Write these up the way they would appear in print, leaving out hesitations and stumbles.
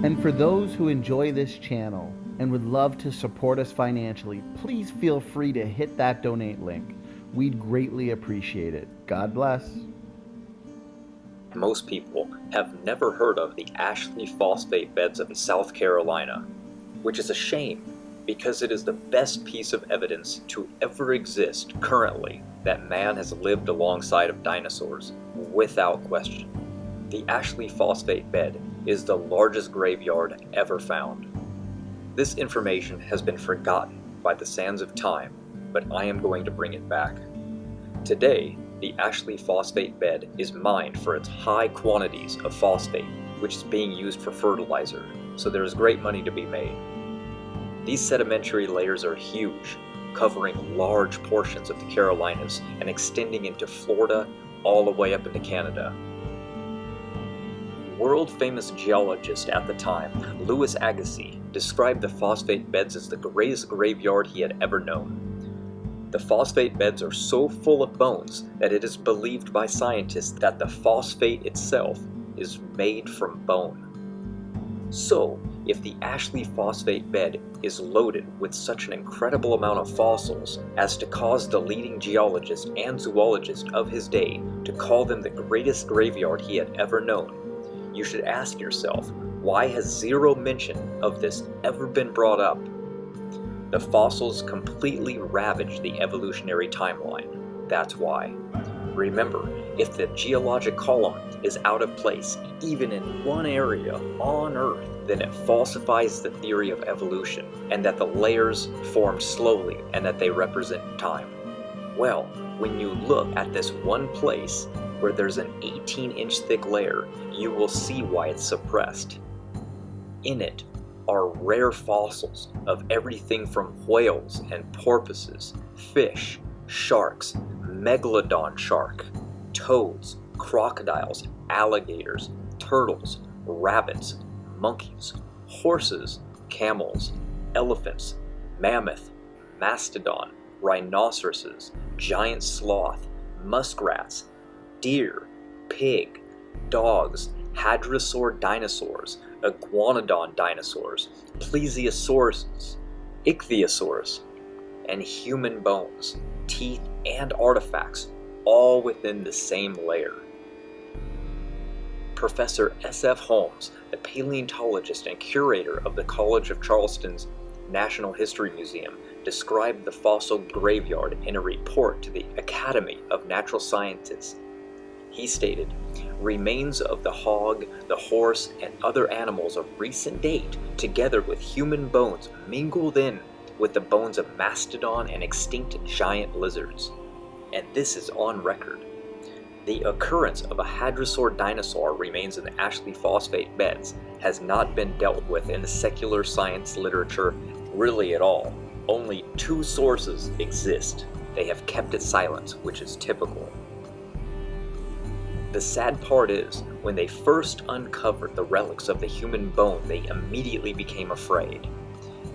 And for those who enjoy this channel and would love to support us financially, please feel free to hit that donate link. We'd greatly appreciate it. God bless. Most people have never heard of the Ashley phosphate beds of South Carolina, which is a shame because it is the best piece of evidence to ever exist currently that man has lived alongside of dinosaurs, without question. The Ashley phosphate bed is the largest graveyard ever found. This information has been forgotten by the sands of time, but I am going to bring it back. Today, the Ashley phosphate bed is mined for its high quantities of phosphate, which is being used for fertilizer, so there is great money to be made. These sedimentary layers are huge, covering large portions of the Carolinas and extending into Florida all the way up into Canada. World-famous geologist at the time, Louis Agassiz, described the phosphate beds as the greatest graveyard he had ever known. The phosphate beds are so full of bones that it is believed by scientists that the phosphate itself is made from bone. So, if the Ashley phosphate bed is loaded with such an incredible amount of fossils as to cause the leading geologist and zoologist of his day to call them the greatest graveyard he had ever known, you should ask yourself, why has zero mention of this ever been brought up? The fossils completely ravaged the evolutionary timeline. That's why. Remember, if the geologic column is out of place, even in one area on Earth, then it falsifies the theory of evolution, and that the layers form slowly and that they represent time. Well, when you look at this one place where there's an 18-inch thick layer, you will see why it's suppressed. In it are rare fossils of everything from whales and porpoises, fish, sharks, megalodon shark, toads, crocodiles, alligators, turtles, rabbits, monkeys, horses, camels, elephants, mammoth, mastodon, rhinoceroses, giant sloth, muskrats, deer, pig, dogs, hadrosaur dinosaurs, iguanodon dinosaurs, plesiosauruses, ichthyosaurs, and human bones, teeth, and artifacts, all within the same layer. Professor S.F. Holmes, the paleontologist and curator of the College of Charleston's National History Museum, described the fossil graveyard in a report to the Academy of Natural Sciences. He stated, "Remains of the hog, the horse, and other animals of recent date, together with human bones mingled in with the bones of mastodon and extinct giant lizards." And this is on record. The occurrence of a hadrosaur dinosaur remains in the Ashley phosphate beds has not been dealt with in the secular science literature really at all. Only 2 sources exist. They have kept it silent, which is typical. The sad part is, when they first uncovered the relics of the human bone, they immediately became afraid.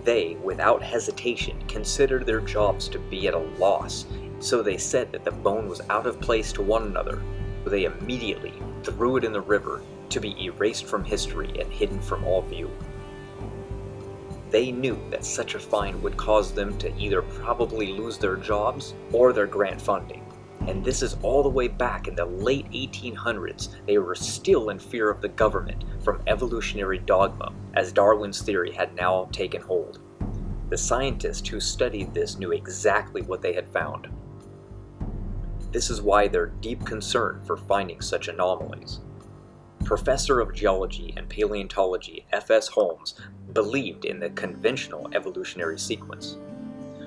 They, without hesitation, considered their jobs to be at a loss, so they said that the bone was out of place to one another, so they immediately threw it in the river to be erased from history and hidden from all view. They knew that such a find would cause them to either probably lose their jobs or their grant funding. And this is all the way back in the late 1800s. They were still in fear of the government from evolutionary dogma, as Darwin's theory had now taken hold. The scientists who studied this knew exactly what they had found. This is why their deep concern for finding such anomalies. Professor of Geology and Paleontology F.S. Holmes believed in the conventional evolutionary sequence.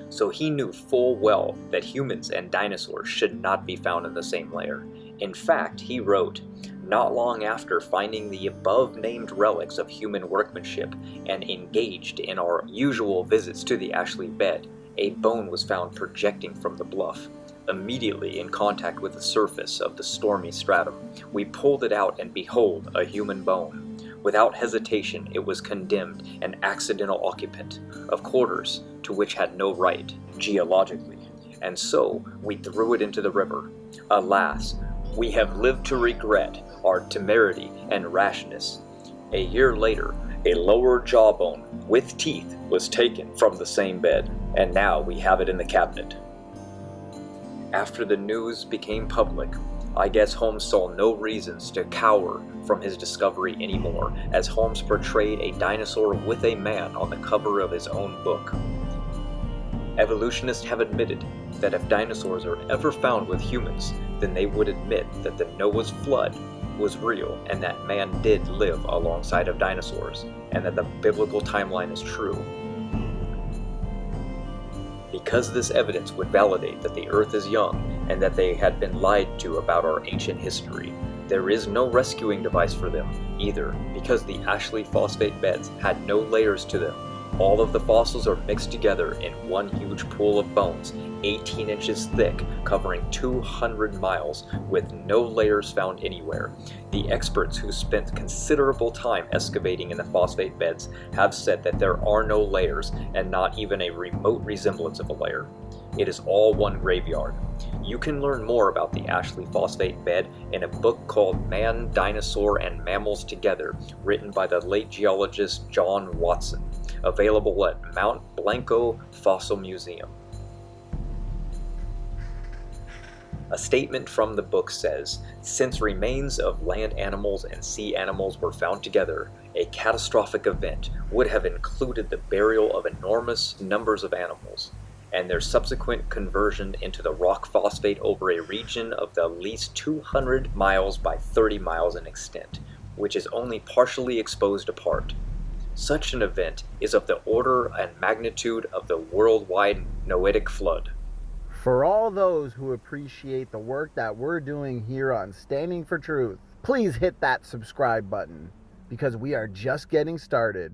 So he knew full well that humans and dinosaurs should not be found in the same layer. In fact, he wrote, "Not long after finding the above-named relics of human workmanship and engaged in our usual visits to the Ashley bed, a bone was found projecting from the bluff. Immediately in contact with the surface of the stormy stratum, we pulled it out and behold, a human bone. Without hesitation, it was condemned an accidental occupant of quarters to which had no right, geologically, and so we threw it into the river. Alas, we have lived to regret our temerity and rashness. A year later, A lower jawbone with teeth was taken from the same bed, and now we have it in the cabinet. After the news became public, I guess Holmes saw no reasons to cower from his discovery anymore, as Holmes portrayed a dinosaur with a man on the cover of his own book. Evolutionists have admitted that if dinosaurs are ever found with humans, then they would admit that the Noah's flood was real and that man did live alongside of dinosaurs, and that the biblical timeline is true. Because this evidence would validate that the Earth is young and that they had been lied to about our ancient history, there is no rescuing device for them either, because the Ashley phosphate beds had no layers to them. All of the fossils are mixed together in one huge pool of bones, 18 inches thick, covering 200 miles, with no layers found anywhere. The experts who spent considerable time excavating in the phosphate beds have said that there are no layers, and not even a remote resemblance of a layer. It is all one graveyard. You can learn more about the Ashley phosphate bed in a book called Man, Dinosaur, and Mammals Together, written by the late geologist John Watson, available at Mount Blanco Fossil Museum. A statement from the book says, "Since remains of land animals and sea animals were found together, a catastrophic event would have included the burial of enormous numbers of animals, and their subsequent conversion into the rock phosphate over a region of at least 200 miles by 30 miles in extent, which is only partially exposed apart. Such an event is of the order and magnitude of the worldwide Noetic flood." For all those who appreciate the work that we're doing here on Standing for Truth, please hit that subscribe button, because we are just getting started.